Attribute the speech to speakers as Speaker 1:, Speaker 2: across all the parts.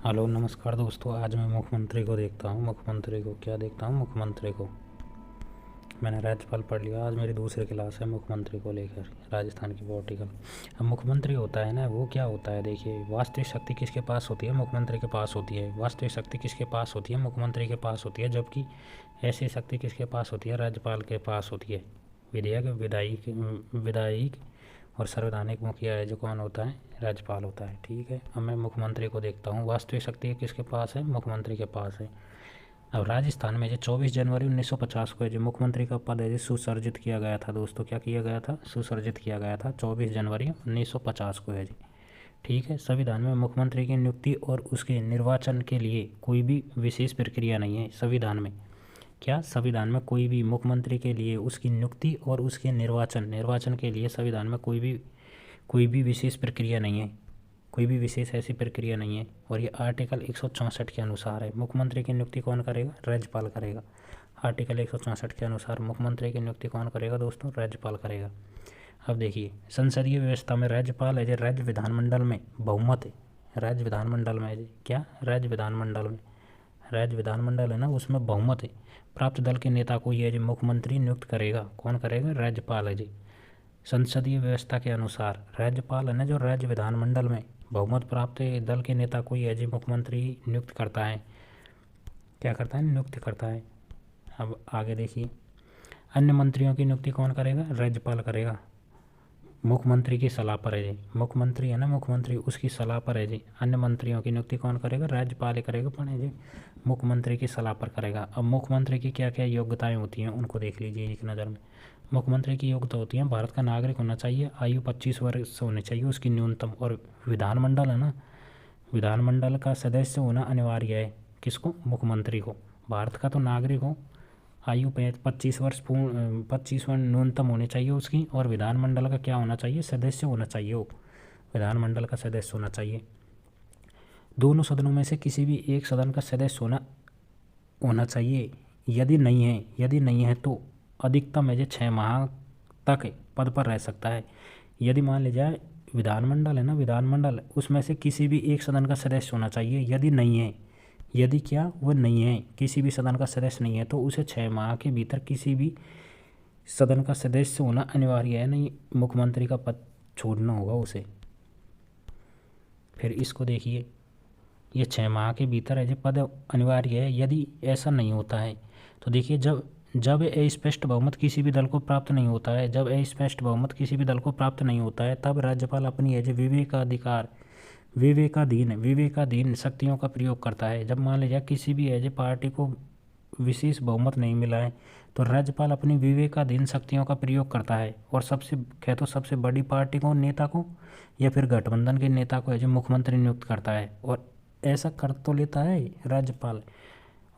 Speaker 1: Hello नमस्कार दोस्तों। आज मैं मुख्यमंत्री को देखता हूँ। मुख्यमंत्री को क्या देखता हूँ? मुख्यमंत्री को मैंने राज्यपाल पढ़ लिया। आज मेरी दूसरी क्लास है मुख्यमंत्री को लेकर, राजस्थान की पॉलिटिकल। अब मुख्यमंत्री होता है ना, वो क्या होता है? देखिए, वास्तविक शक्ति किसके पास होती है? मुख्यमंत्री के पास होती है। वास्तविक शक्ति किसके पास होती है? मुख्यमंत्री के पास होती है। जबकि ऐसी शक्ति किसके पास होती है? राज्यपाल के पास होती है। विधेयक, विधायिक और संवैधानिक मुखिया है जो कौन होता है? राज्यपाल होता है। ठीक है, अब मैं मुख्यमंत्री को देखता हूँ। वास्तविक शक्ति किसके पास है? मुख्यमंत्री के पास है। अब राजस्थान में जो 24 जनवरी 1950 को जो मुख्यमंत्री का पद है जो सुसर्जित किया गया था दोस्तों, क्या किया गया था? सुसर्जित किया गया था 24 जनवरी 1950 को है जी। ठीक है, संविधान में मुख्यमंत्री की नियुक्ति और उसके निर्वाचन के लिए कोई भी विशेष प्रक्रिया नहीं है। संविधान में क्या? संविधान में कोई भी मुख्यमंत्री के लिए उसकी नियुक्ति और उसके निर्वाचन के लिए संविधान में कोई भी विशेष प्रक्रिया नहीं है। कोई भी विशेष ऐसी प्रक्रिया नहीं है। और ये आर्टिकल 164 के अनुसार है। मुख्यमंत्री की नियुक्ति कौन करेगा? राज्यपाल करेगा। आर्टिकल 164 के अनुसार मुख्यमंत्री की नियुक्ति कौन करेगा दोस्तों? राज्यपाल करेगा। अब देखिए, संसदीय व्यवस्था में राज्यपाल है जो राज्य विधानमंडल में बहुमत है। राज्य विधानमंडल में है जी, क्या? राज्य विधानमंडल में, राज्य विधानमंडल है ना, उसमें बहुमत है। प्राप्त दल के नेता को यह जो मुख्यमंत्री नियुक्त करेगा, कौन करेगा? राज्यपाल है जी। संसदीय व्यवस्था के अनुसार राज्यपाल है ना, जो राज्य विधानमंडल में बहुमत प्राप्त दल के नेता को यह जी मुख्यमंत्री नियुक्त करता है। क्या करता है? नियुक्त करता है। अब आगे देखिए, अन्य मंत्रियों की नियुक्ति कौन करेगा? राज्यपाल करेगा। मुख्यमंत्री की सलाह पर है जी। मुख्यमंत्री है ना, मुख्यमंत्री उसकी सलाह पर है जी। अन्य मंत्रियों की नियुक्ति कौन करेगा? राज्यपाल ही करेगा, पर है जी मुख्यमंत्री की सलाह पर करेगा। अब मुख्यमंत्री की क्या क्या योग्यताएं होती हैं उनको देख लीजिए एक नज़र में। मुख्यमंत्री की योग्यता होती है भारत का नागरिक होना चाहिए, आयु 25 वर्ष होनी चाहिए उसकी न्यूनतम, और विधानमंडल है ना, विधानमंडल का सदस्य होना अनिवार्य है। किसको? मुख्यमंत्री को। भारत का तो नागरिक हो, आयु 25 वर्ष पूर्ण 25 वर्ष न्यूनतम होनी चाहिए उसकी, और विधानमंडल का क्या होना चाहिए? सदस्य होना चाहिए वो, विधानमंडल का सदस्य होना चाहिए। दोनों सदनों में से किसी भी एक सदन का सदस्य होना चाहिए। यदि नहीं है तो अधिकतम है जो 6 माह तक पद पर रह सकता है। यदि मान लिया जाए विधानमंडल है ना, विधानमंडल उसमें से किसी भी एक सदन का सदस्य होना चाहिए। यदि नहीं है, यदि क्या वो नहीं है, किसी भी सदन का सदस्य नहीं है, तो उसे 6 माह के भीतर किसी भी सदन का सदस्य होना अनिवार्य है। नहीं, मुख्यमंत्री का पद छोड़ना होगा उसे। फिर इसको देखिए, ये 6 माह के भीतर है जो पद अनिवार्य है। यदि ऐसा नहीं होता है तो देखिए, जब अस्पष्ट बहुमत किसी भी दल को प्राप्त नहीं होता है, जब अस्पष्ट बहुमत किसी भी दल को प्राप्त नहीं होता है, तब राज्यपाल अपनी एज विवेकाधीन शक्तियों का प्रयोग करता है। जब मान लीजिए किसी भी एज पार्टी को विशेष बहुमत नहीं मिला है, तो राज्यपाल अपनी विवेकाधीन शक्तियों का प्रयोग करता है और सबसे बड़ी पार्टी को, नेता को, या फिर गठबंधन के नेता को एज मुख्यमंत्री नियुक्त करता है। और ऐसा कर तो लेता है राज्यपाल,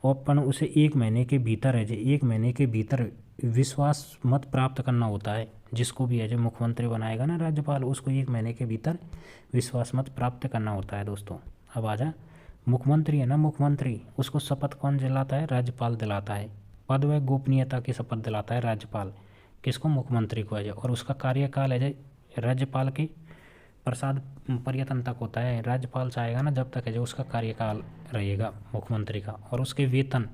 Speaker 1: और उसे 1 महीने के भीतर है जो 1 महीने के भीतर विश्वास मत प्राप्त करना होता है। जिसको भी है जो मुख्यमंत्री बनाएगा ना राज्यपाल, उसको 1 महीने के भीतर विश्वास मत प्राप्त करना होता है दोस्तों। अब आजा, मुख्यमंत्री है ना, मुख्यमंत्री उसको शपथ कौन दिलाता है? राज्यपाल दिलाता है। पद व गोपनीयता की शपथ दिलाता है राज्यपाल। किसको? मुख्यमंत्री को है जो। और उसका कार्यकाल है जो राज्यपाल के प्रसाद पर्यटन तक होता है। राज्यपाल चाहेगा ना जब तक है जो उसका कार्यकाल रहेगा मुख्यमंत्री का। और उसके वेतन,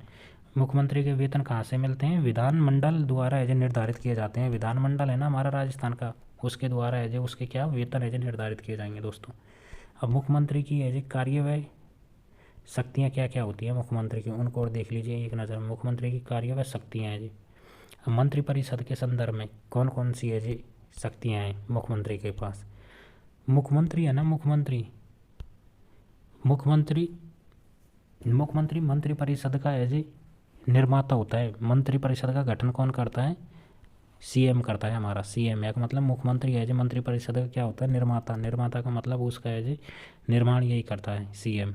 Speaker 1: मुख्यमंत्री के वेतन कहाँ से मिलते हैं? विधानमंडल द्वारा है जो निर्धारित किए जाते हैं। विधानमंडल है ना हमारा राजस्थान का, उसके द्वारा है जो उसके क्या वेतन है जो निर्धारित किए जाएंगे दोस्तों। अब मुख्यमंत्री की है जो कार्यवाही शक्तियाँ क्या क्या होती हैं मुख्यमंत्री की, उनको और देख लीजिए एक नज़र में। मुख्यमंत्री की कार्यवाही शक्तियाँ हैं जी। अब मंत्रिपरिषद के संदर्भ में कौन कौन सी है जी शक्तियाँ हैं मुख्यमंत्री के पास? मुख्यमंत्री है ना, मुख्यमंत्री मंत्रिपरिषद का है जी निर्माता होता है। मंत्रिपरिषद का गठन कौन करता है? सीएम करता है हमारा। सीएम एक मतलब मुख्यमंत्री है जी मंत्रिपरिषद का क्या होता है? निर्माता। निर्माता का मतलब उसका है जी निर्माण यही करता है सीएम।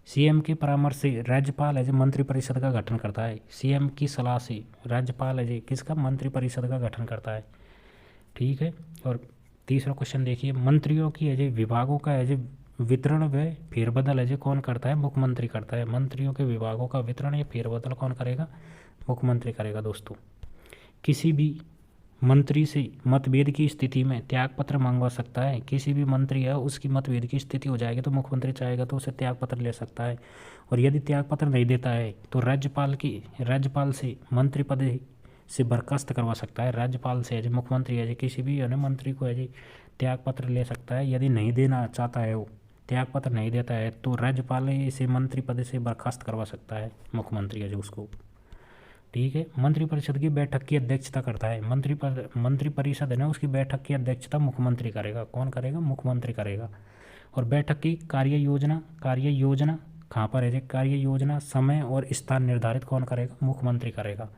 Speaker 1: सीएम के परामर्श से राज्यपाल है जो मंत्रिपरिषद का गठन करता है। सीएम की सलाह से राज्यपाल है जी किसका? मंत्रिपरिषद का गठन करता है। ठीक है। और तीसरा क्वेश्चन देखिए, मंत्रियों की है जो विभागों का है जो वितरण व फेरबदल है जो कौन करता है? मुख्यमंत्री करता है। मंत्रियों के विभागों का वितरण या फेरबदल कौन करेगा? मुख्यमंत्री करेगा दोस्तों। किसी भी मंत्री से मतभेद की स्थिति में त्यागपत्र मंगवा सकता है। किसी भी मंत्री है उसकी मतभेद की स्थिति हो जाएगी तो मुख्यमंत्री चाहेगा तो उसे त्यागपत्र ले सकता है। और यदि त्यागपत्र नहीं देता है तो राज्यपाल से मंत्री पद से बर्खास्त करवा सकता है। राज्यपाल से यदि मुख्यमंत्री है किसी भी मंत्री को यदि त्यागपत्र ले सकता है। यदि नहीं देना चाहता है, वो त्यागपत्र नहीं देता है तो राज्यपाल इसे मंत्री पद से बर्खास्त करवा सकता है मुख्यमंत्री है उसको। ठीक है। मंत्रिपरिषद की बैठक की अध्यक्षता करता है। मंत्रिपरिषद है ना, उसकी बैठक की अध्यक्षता मुख्यमंत्री करेगा। कौन करेगा? मुख्यमंत्री करेगा। और बैठक की कार्य योजना कहाँ पर है? कार्य योजना, समय और स्थान निर्धारित कौन करेगा?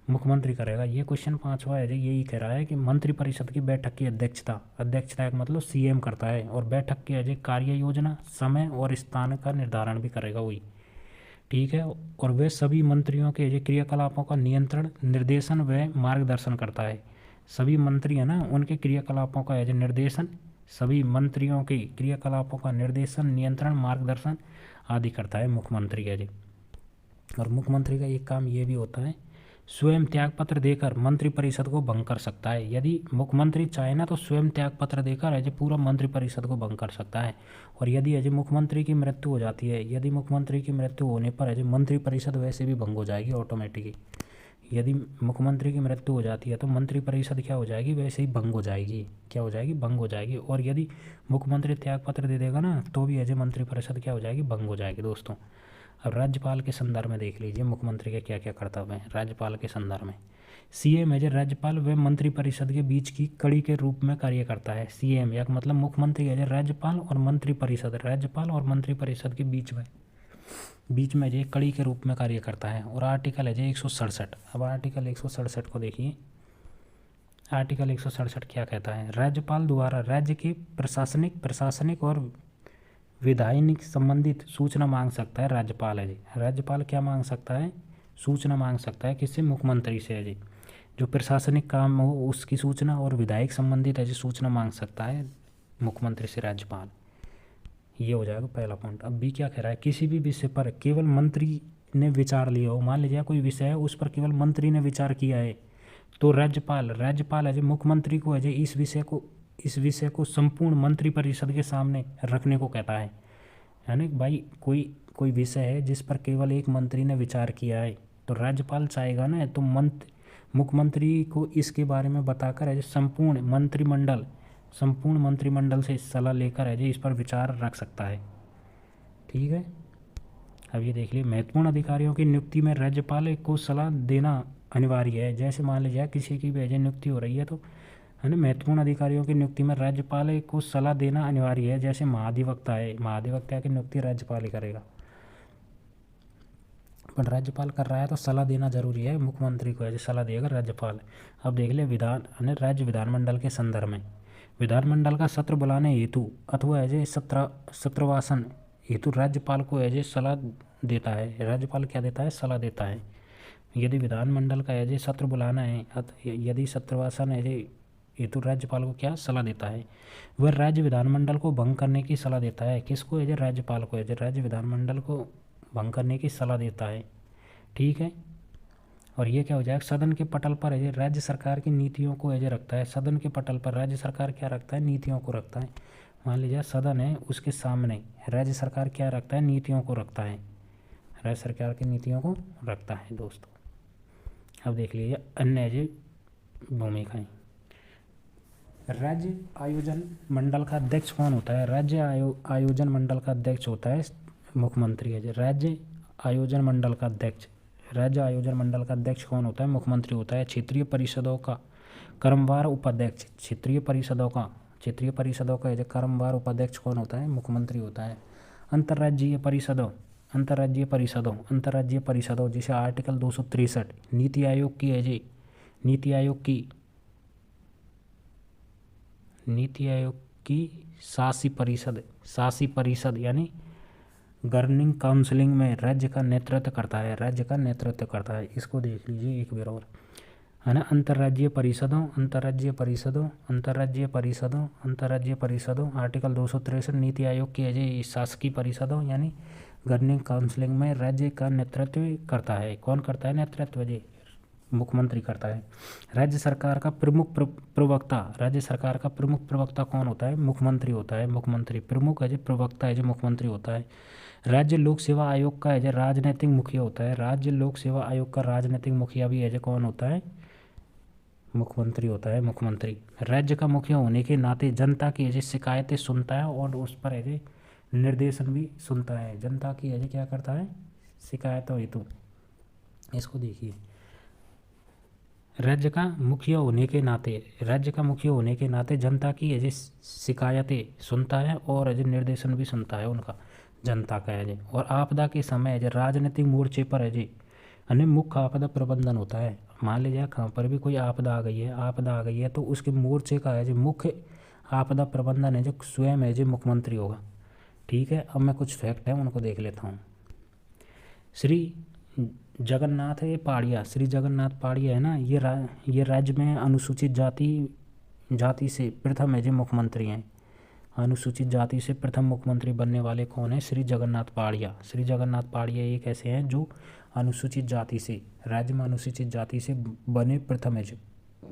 Speaker 1: मुख्यमंत्री करेगा। ये क्वेश्चन 5वां है यही कह रहा है कि मंत्रिपरिषद की बैठक की अध्यक्षता का मतलब सीएम करता है। और बैठक की कार्य योजना, समय और स्थान का निर्धारण भी करेगा वही। ठीक है। और वह सभी मंत्रियों के क्रियाकलापों का नियंत्रण, निर्देशन व मार्गदर्शन करता है। सभी मंत्री है ना, उनके क्रियाकलापों का निर्देशन, सभी मंत्रियों के क्रियाकलापों का निर्देशन, नियंत्रण, मार्गदर्शन आदि करता है मुख्यमंत्री है। और मुख्यमंत्री का एक काम ये भी होता है, स्वयं त्यागपत्र देकर मंत्रिपरिषद को भंग कर सकता है। यदि मुख्यमंत्री चाहे ना तो स्वयं त्यागपत्र देकर पूरा मंत्रिपरिषद को भंग कर सकता है। और यदि मुख्यमंत्री की मृत्यु हो जाती है, यदि मुख्यमंत्री की मृत्यु होने पर मंत्रिपरिषद वैसे भी भंग हो जाएगी ऑटोमेटिकली। यदि मुख्यमंत्री की मृत्यु हो जाती है तो मंत्रिपरिषद क्या हो जाएगी? वैसे ही भंग हो जाएगी। क्या हो जाएगी? भंग हो जाएगी। और यदि मुख्यमंत्री त्यागपत्र दे देगा ना तो भी मंत्रिपरिषद क्या हो जाएगी? भंग हो जाएगी दोस्तों। अब राज्यपाल के संदर्भ में देख लीजिए मुख्यमंत्री के क्या क्या कर्तव्य हैं राज्यपाल के संदर्भ में। सीएम राज्यपाल व मंत्रिपरिषद के बीच की कड़ी के रूप में कार्य करता है। सीएम या मतलब मुख्यमंत्री राज्यपाल और मंत्रिपरिषद के बीच में कड़ी के रूप में कार्य करता है। और आर्टिकल 167। अब आर्टिकल 167 को देखिए। आर्टिकल 167 क्या कहता है? राज्यपाल द्वारा राज्य के प्रशासनिक और विधायिक संबंधित सूचना मांग सकता है राज्यपाल राज्यपाल क्या मांग सकता है? सूचना मांग सकता है। किससे? मुख्यमंत्री से जो प्रशासनिक काम हो उसकी सूचना और विधायिक संबंधित सूचना मांग सकता है मुख्यमंत्री से राज्यपाल। ये हो जाएगा पहला पॉइंट। अब बी क्या कह रहा है? किसी भी विषय पर केवल मंत्री ने विचार लिया हो, मान लीजिए कोई विषय है उस पर केवल मंत्री ने विचार किया है तो राज्यपाल मुख्यमंत्री को इस विषय को संपूर्ण मंत्रिपरिषद के सामने रखने को कहता है। यानी भाई कोई विषय है जिस पर केवल एक मंत्री ने विचार किया है तो राज्यपाल चाहेगा ना तो मुख्यमंत्री को इसके बारे में बताकर संपूर्ण मंत्रिमंडल से सलाह लेकर इस पर विचार रख सकता है। ठीक है। अब ये देख लीजिए, महत्वपूर्ण अधिकारियों की नियुक्ति में राज्यपाल को सलाह देना अनिवार्य है। जैसे मान लीजिए किसी की भी नियुक्ति हो रही है तो महत्वपूर्ण अधिकारियों की नियुक्ति में राज्यपाल को सलाह देना अनिवार्य है। जैसे महाधिवक्ता की नियुक्ति राज्यपाल ही करेगा, पर राज्यपाल कर रहा है तो सलाह देना जरूरी है। मुख्यमंत्री को सलाह देगा राज्यपाल। अब देख ले राज्य विधानमंडल के संदर्भ में, विधानमंडल का सत्र बुलाने हेतु अथवा सत्रवासन हेतु राज्यपाल को सलाह देता है। राज्यपाल क्या देता है? सलाह देता है। यदि विधानमंडल का सत्र बुलाना है, यदि सत्रवासन हेतु राज्यपाल को क्या सलाह देता है? वह राज्य विधानमंडल को भंग करने की सलाह देता है। किसको? राज्यपाल को राज्य विधानमंडल को भंग करने की सलाह देता है। ठीक है। और ये क्या हो जाएगा? सदन के पटल पर राज्य सरकार की नीतियों को रखता है। सदन के पटल पर राज्य सरकार क्या रखता है? नीतियों को रखता है। मान लीजिए सदन है, उसके सामने राज्य सरकार क्या रखता है? नीतियों को रखता है। राज्य सरकार की नीतियों को रखता है दोस्तों। अब देख लीजिए अन्य भूमिकाएं। राज्य आयोजन मंडल का अध्यक्ष कौन होता है? राज्य आयोजन मंडल का अध्यक्ष होता है मुख्यमंत्री राज्य आयोजन मंडल का अध्यक्ष कौन होता है? मुख्यमंत्री होता है। क्षेत्रीय परिषदों का क्रमवार उपाध्यक्ष, क्षेत्रीय परिषदों का क्रमवार उपाध्यक्ष कौन होता है? मुख्यमंत्री होता है। अंतर्राज्यीय परिषदों जिसे आर्टिकल 263 नीति आयोग की शासी परिषद यानी गवर्निंग काउंसिलिंग में राज्य का नेतृत्व करता है। इसको देख लीजिए एक बार और, है ना। अंतर्राज्यीय परिषदों आर्टिकल 263 नीति आयोग की शासकीय परिषदों यानी गवर्निंग काउंसिलिंग में राज्य का नेतृत्व करता है। कौन करता है नेतृत्व? मुख्यमंत्री करता है। राज्य सरकार का प्रमुख प्रवक्ता, राज्य सरकार का प्रमुख प्रवक्ता कौन होता है? मुख्यमंत्री होता है। मुख्यमंत्री प्रमुख है जो प्रवक्ता है जो मुख्यमंत्री होता है। राज्य लोक सेवा आयोग का है जो राजनीतिक मुखिया होता है। राज्य लोक सेवा आयोग का राजनीतिक मुखिया भी है जो कौन होता है? मुख्यमंत्री होता है, मुख्यमंत्री। राज्य का मुखिया होने के नाते जनता की ऐसी शिकायतें सुनता है और उस पर ऐसे निर्देशन भी सुनता है। जनता की ऐसे क्या करता है? शिकायतों हेतु। इसको देखिए, राज्य का मुखिया होने के नाते, राज्य का मुखिया होने के नाते जनता की ऐसी शिकायतें सुनता है और ऐसे निर्देशन भी सुनता है उनका, जनता का है। और आपदा के समय जो राजनीतिक मोर्चे पर है जी अन्य मुख्य आपदा प्रबंधन होता है। मान लीजिए कहाँ पर भी कोई आपदा आ गई है, आपदा आ गई है तो उसके मोर्चे का है जो मुख्य आपदा प्रबंधन है जो स्वयं है जो मुख्यमंत्री होगा। ठीक है, अब मैं कुछ फैक्ट है उनको देख लेता हूँ। श्री जगन्नाथ पहाड़िया, श्री जगन्नाथ पहाड़िया है ना, ये राज्य में अनुसूचित जाति से प्रथम है जो मुख्यमंत्री हैं। अनुसूचित जाति से प्रथम मुख्यमंत्री बनने वाले कौन है? श्री जगन्नाथ पहाड़िया। श्री जगन्नाथ पहाड़िया एक ऐसे हैं जो अनुसूचित जाति से, राज्य में अनुसूचित जाति से बने प्रथम है जो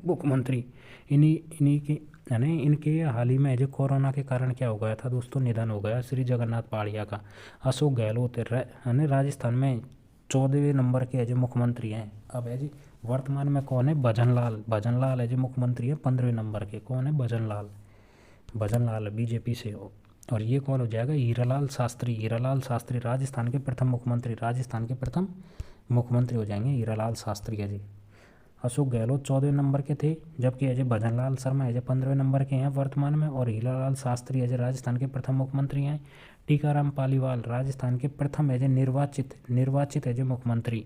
Speaker 1: मुख्यमंत्री। इन्हीं के यानी इनके हाल ही में जो कोरोना के कारण क्या हो गया था दोस्तों? निधन हो गया श्री जगन्नाथ पहाड़िया का। अशोक गहलोत है राजस्थान में 14वें नंबर के जो मुख्यमंत्री हैं। अब है जी वर्तमान में कौन है? भजनलाल। भजनलाल है जो मुख्यमंत्री है 15वें नंबर के। कौन है? भजनलाल। भजनलाल बीजेपी से। और ये कौन हो जाएगा? हीरालाल शास्त्री। हीरालाल शास्त्री राजस्थान के प्रथम मुख्यमंत्री, राजस्थान के प्रथम मुख्यमंत्री हो जाएंगे हीरालाल शास्त्री है जी। अशोक गहलोत 14वें नंबर के थे, जबकि अजय भजनलाल शर्मा अजय 15वें नंबर के हैं वर्तमान में। और हीरालाल शास्त्री अजय राजस्थान के प्रथम मुख्यमंत्री हैं। टीकाराम पालीवाल राजस्थान के प्रथम अजय निर्वाचित अजय मुख्यमंत्री।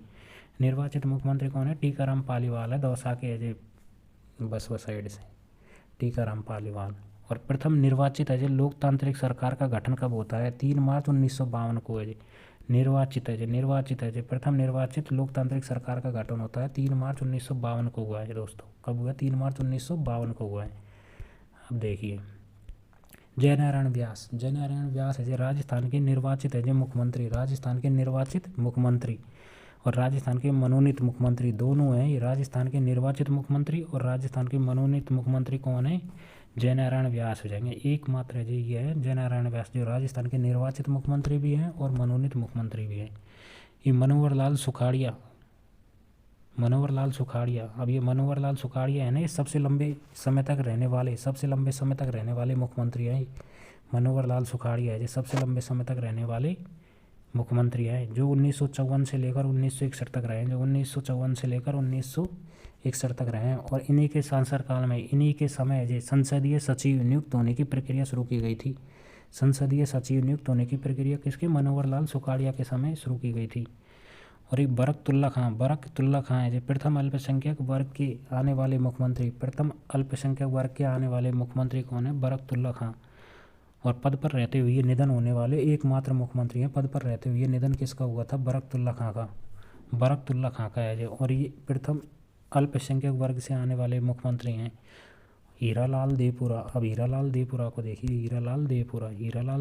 Speaker 1: निर्वाचित मुख्यमंत्री कौन है? टीकाराम पालीवाल है, दौसा के अजय बसवा साइड से टीकाराम पालीवाल। और प्रथम निर्वाचित अजय लोकतांत्रिक सरकार का गठन कब होता है? 3 मार्च 1952 को अजय निर्वाचित है प्रथम निर्वाचित लोकतांत्रिक सरकार का गठन होता है 3 मार्च 1952 को हुआ है दोस्तों। कब हुआ? 3 मार्च 1952 को हुआ है। अब देखिए, जयनारायण व्यास। जयनारायण व्यास है राजस्थान के निर्वाचित है मुख्यमंत्री, राजस्थान के निर्वाचित मुख्यमंत्री और राजस्थान के मनोनीत मुख्यमंत्री दोनों हैं। ये राजस्थान के निर्वाचित मुख्यमंत्री और राजस्थान के मनोनीत मुख्यमंत्री कौन है? जयनारायण व्यास हो जाएंगे। एकमात्र जी ये है जयनारायण व्यास जो राजस्थान के निर्वाचित मुख्यमंत्री भी हैं और मनोनीत मुख्यमंत्री भी हैं। ये मनोहर लाल सुखाड़िया। अब ये मनोहर लाल सुखाड़िया है ना, ये सबसे लंबे समय तक रहने वाले मुख्यमंत्री हैं। मनोहर लाल सुखाड़िया है जो सबसे लंबे समय तक रहने वाले मुख्यमंत्री हैं, जो 1954 से लेकर 1961 तक रहे हैं, जो 1954 से लेकर 1961 तक रहे हैं। और इन्हीं के शासनकाल में, इन्हीं के समय जो संसदीय सचिव नियुक्त होने की प्रक्रिया शुरू की गई थी। संसदीय सचिव नियुक्त होने की प्रक्रिया किसके? मनोहर लाल सुखाड़िया के समय शुरू की गई थी। और एक बरकतुल्ला खां है जो प्रथम अल्पसंख्यक वर्ग के आने वाले मुख्यमंत्री। प्रथम अल्पसंख्यक वर्ग के आने वाले मुख्यमंत्री कौन है? बरकतुल्ला खां। और पद पर रहते हुए निधन होने वाले एकमात्र मुख्यमंत्री हैं। पद पर रहते हुए निधन किसका हुआ था? बरकतुल्ला खां का। बरकतुल्ला खां का है जो। और ये प्रथम अल्पसंख्यक वर्ग से आने वाले मुख्यमंत्री हैं। हीरालाल देवपुरा। अब हीरालाल देवपुरा को देखिए, हीरालाल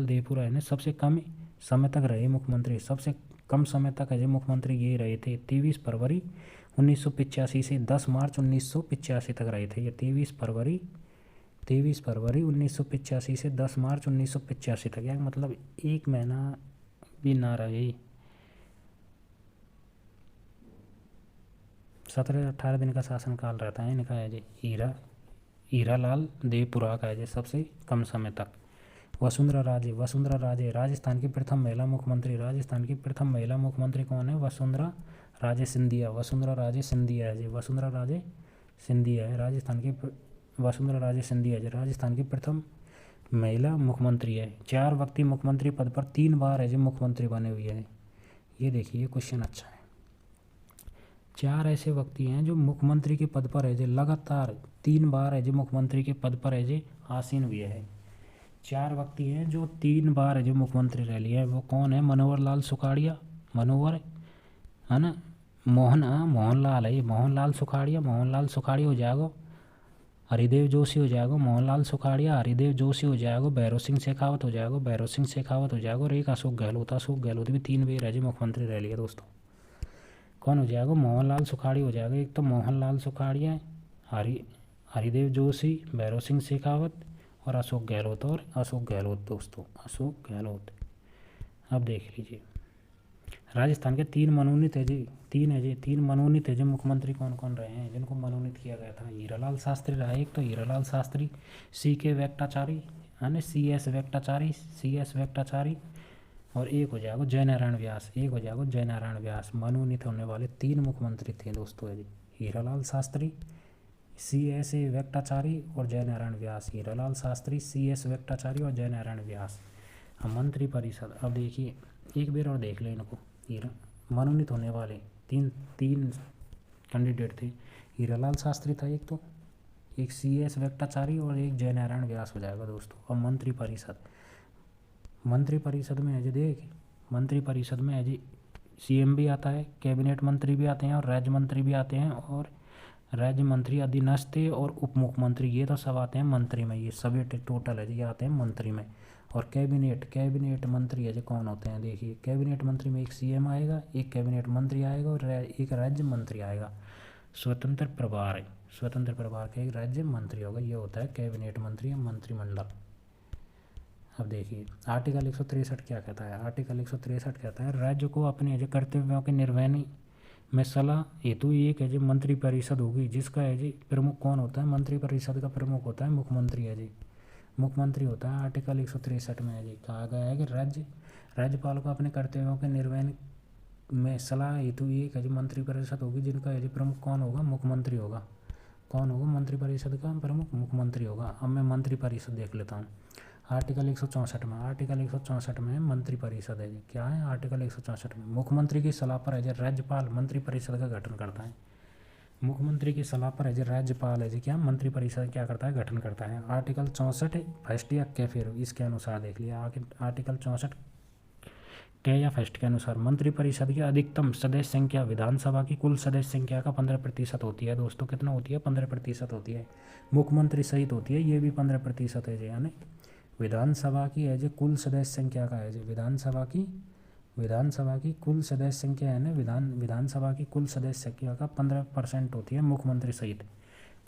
Speaker 1: देवपुरा है ना सबसे कम समय तक रहे मुख्यमंत्री, सबसे कम समय तक अजय मुख्यमंत्री ये रहे थे। 23 फरवरी 1985 से 10 मार्च 1985 तक रहे थे। ये 23 फरवरी 1985 से 10 मार्च 1985 तक, यानी मतलब 1 महीना भी ना रहे। 17-18 दिन का शासनकाल रहता है इनका है जी। हीरालाल देवपुरा का है जी सबसे कम समय तक। वसुंधरा राजे राजस्थान की प्रथम महिला मुख्यमंत्री। राजस्थान की प्रथम महिला मुख्यमंत्री कौन है? वसुंधरा राजे सिंधिया है जी। वसुंधरा राजे सिंधिया है राजस्थान की प्रथम महिला मुख्यमंत्री है। 4 व्यक्ति मुख्यमंत्री पद पर 3 बार है जी मुख्यमंत्री बने हुए हैं। ये देखिए क्वेश्चन अच्छा है। 4 ऐसे व्यक्ति हैं जो मुख्यमंत्री के पद पर है जो लगातार 3 बार है जो मुख्यमंत्री के पद पर है जो आसीन हुए हैं। 4 व्यक्ति हैं जो 3 बार है जो मुख्यमंत्री रह लिए हैं। वो कौन है? मनोहर लाल सुखाड़िया, मनोहर है ना, मोहनलाल है ये, मोहनलाल सुखाड़िया हो जाएगा। हरिदेव जोशी हो जाएगा, मोहनलाल सुखाड़िया हरिदेव जोशी हो जाएगा। भैरव सिंह शेखावत हो जाएगा। और एक अशोक गहलोत भी 3 बार है जो मुख्यमंत्री रह लिए दोस्तों। कौन हो जाएगा, मोहनलाल सुखाड़ी हो जाएगा। एक तो मोहनलाल सुखाड़िया, हरिदेव जोशी, भैरव सिंह शेखावत और अशोक गहलोत। और अशोक गहलोत दोस्तों, अशोक गहलोत। अब देख लीजिए राजस्थान के 3 मनोनीत है जी, 3 है जी, 3 मनोनीत है जी मुख्यमंत्री कौन कौन रहे हैं जिनको मनोनीत किया गया था। हीरालाल शास्त्री रहा एक तो, हीरालाल शास्त्री, CK वेंकटाचारी यानी CS वेंकटाचारी, CS वेंकटाचारी, और एक हो जाएगा जयनारायण व्यास, एक हो जाएगा जयनारायण व्यास। मनोनीत होने वाले 3 मुख्यमंत्री थे दोस्तों जी, हीरालाल शास्त्री, CS वेंकटाचारी और जयनारायण व्यास। हीरालाल शास्त्री, CS वेंकटाचारी और जयनारायण व्यास। अब मंत्री परिषद, अब देखिए एक बार और देख लें इनको। मनोनीत होने वाले तीन कैंडिडेट थे, हीरालाल शास्त्री था एक तो, एक CS वेंकटाचारी और एक जयनारायण व्यास हो जाएगा दोस्तों। अब मंत्री परिषद में है जी, देख मंत्री परिषद में है जी CM भी आता है, कैबिनेट मंत्री भी आते हैं और राज्य मंत्री भी आते हैं, और राज्य मंत्री अधीनस्थ और उप मुख्यमंत्री, ये तो सब आते हैं मंत्री में। ये सभी टोटल है जी, ये आते हैं मंत्री में। और कैबिनेट मंत्री है जो कौन होते हैं, देखिए कैबिनेट मंत्री में एक CM आएगा, एक कैबिनेट मंत्री आएगा और एक राज्य मंत्री आएगा। स्वतंत्र प्रभार का एक राज्य मंत्री होगा, ये होता है कैबिनेट मंत्री या मंत्रिमंडल। अब देखिए आर्टिकल 163 क्या कहता है। आर्टिकल 163 कहता है राज्य को अपने कर्तव्यों के निर्वहन में सलाह हेतु एक है जी मंत्री परिषद होगी, जिसका है जी प्रमुख कौन होता है, मंत्री परिषद का प्रमुख होता है मुख्यमंत्री है जी, मुख्यमंत्री होता है। आर्टिकल 163 में है जी कहा गया है कि राज्यपाल को अपने कर्तव्यों के निर्वहन में सलाह हेतु एक है जी मंत्री परिषद होगी, जिनका है जी प्रमुख कौन होगा, मुख्यमंत्री होगा। कौन होगा, मंत्री परिषद का प्रमुख मुख्यमंत्री होगा। अब मैं मंत्री परिषद देख लेता हूँ। आर्टिकल 164 में मंत्री परिषद है जी, क्या है आर्टिकल 164 में, मुख्यमंत्री की सलाह पर है जी राज्यपाल मंत्री परिषद का गठन करता है। मुख्यमंत्री की सलाह पर है जी राज्यपाल है जी क्या मंत्री परिषद क्या करता है, गठन करता है। आर्टिकल 64 फर्स्ट या के फिर इसके अनुसार देख लिया, आर्टिकल 64 के या फर्स्ट के अनुसार मंत्री परिषद की अधिकतम सदस्य संख्या विधानसभा की कुल सदस्य संख्या का 15% होती है दोस्तों। कितना होती है, 15% होती है। मुख्यमंत्री सहित होती है, ये भी 15% है जी, यानी विधानसभा की है जी कुल सदस्य संख्या का है जी, विधानसभा की कुल सदस्य संख्या है ना, विधानसभा की कुल सदस्य संख्या का 15% होती है, मुख्यमंत्री सहित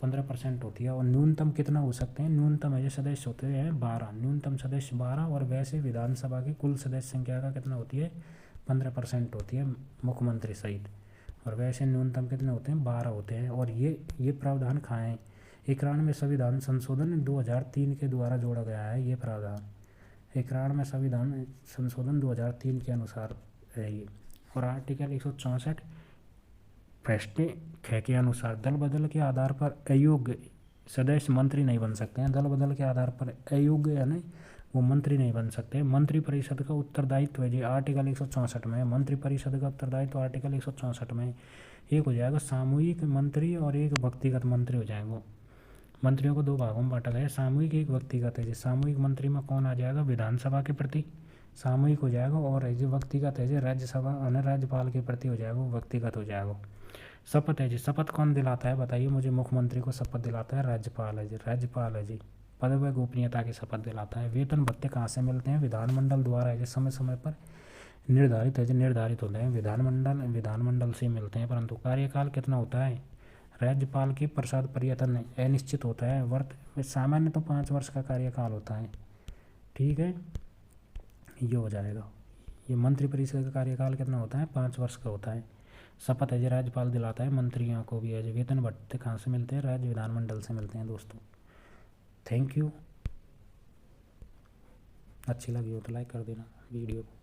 Speaker 1: 15% होती है। और न्यूनतम कितना हो सकते हैं, न्यूनतम है जो सदस्य होते हैं 12, न्यूनतम सदस्य 12। और वैसे विधानसभा की कुल सदस्य संख्या का कितना होती है, 15% होती है मुख्यमंत्री सहित। और वैसे न्यूनतम कितने होते हैं, 12 होते हैं। और ये प्रावधान कहाँ है, 91वें संविधान संशोधन 2003 के द्वारा जोड़ा गया है ये प्रावधान। 91वें संविधान संशोधन 2003 के अनुसार है ये। और आर्टिकल 164 फर्स्ट ख के अनुसार दल बदल के आधार पर अयोग्य सदस्य मंत्री नहीं बन सकते हैं। दल बदल के आधार पर अयोग्य यानी वो मंत्री नहीं बन सकते। मंत्री परिषद का उत्तरदायित्व है जी आर्टिकल 164 में, मंत्री परिषद का उत्तरदायित्व आर्टिकल 164 में। एक हो जाएगा सामूहिक मंत्री और एक व्यक्तिगत मंत्री हो जाएंगे। मंत्रियों को 2 भागों में बांटा गया, सामूहिक एक व्यक्तिगत है जी। सामूहिक मंत्री में कौन आ जाएगा, विधानसभा के प्रति सामूहिक हो जाएगा, और है जी व्यक्तिगत है जी राज्यसभा और राज्यपाल के प्रति हो जाएगा, वो व्यक्तिगत हो जाएगा। शपथ है जी, शपथ कौन दिलाता है बताइए मुझे, मुख्यमंत्री को शपथ दिलाता है राज्यपाल है जी, पद व गोपनीयता की शपथ दिलाता है। वेतन भत्ते कहाँ से मिलते हैं, विधानमंडल द्वारा है जी समय समय पर निर्धारित है जी, निर्धारित होते हैं विधानमंडल से मिलते हैं। परंतु कार्यकाल कितना होता है, राज्यपाल के प्रसाद पर्यटन अनिश्चित होता है। सामान्य तो 5 वर्ष का कार्यकाल होता है, ठीक है, ये हो जाएगा। ये मंत्री परिषद का कार्यकाल कितना होता है, 5 वर्ष का होता है। शपथ है जी राज्यपाल दिलाता है, मंत्रियों को भी है जी। वेतन भत्ते कहाँ से मिलते हैं, राज्य विधानमंडल से मिलते हैं दोस्तों। थैंक यू, अच्छी लगी हो तो लाइक कर देना वीडियो को।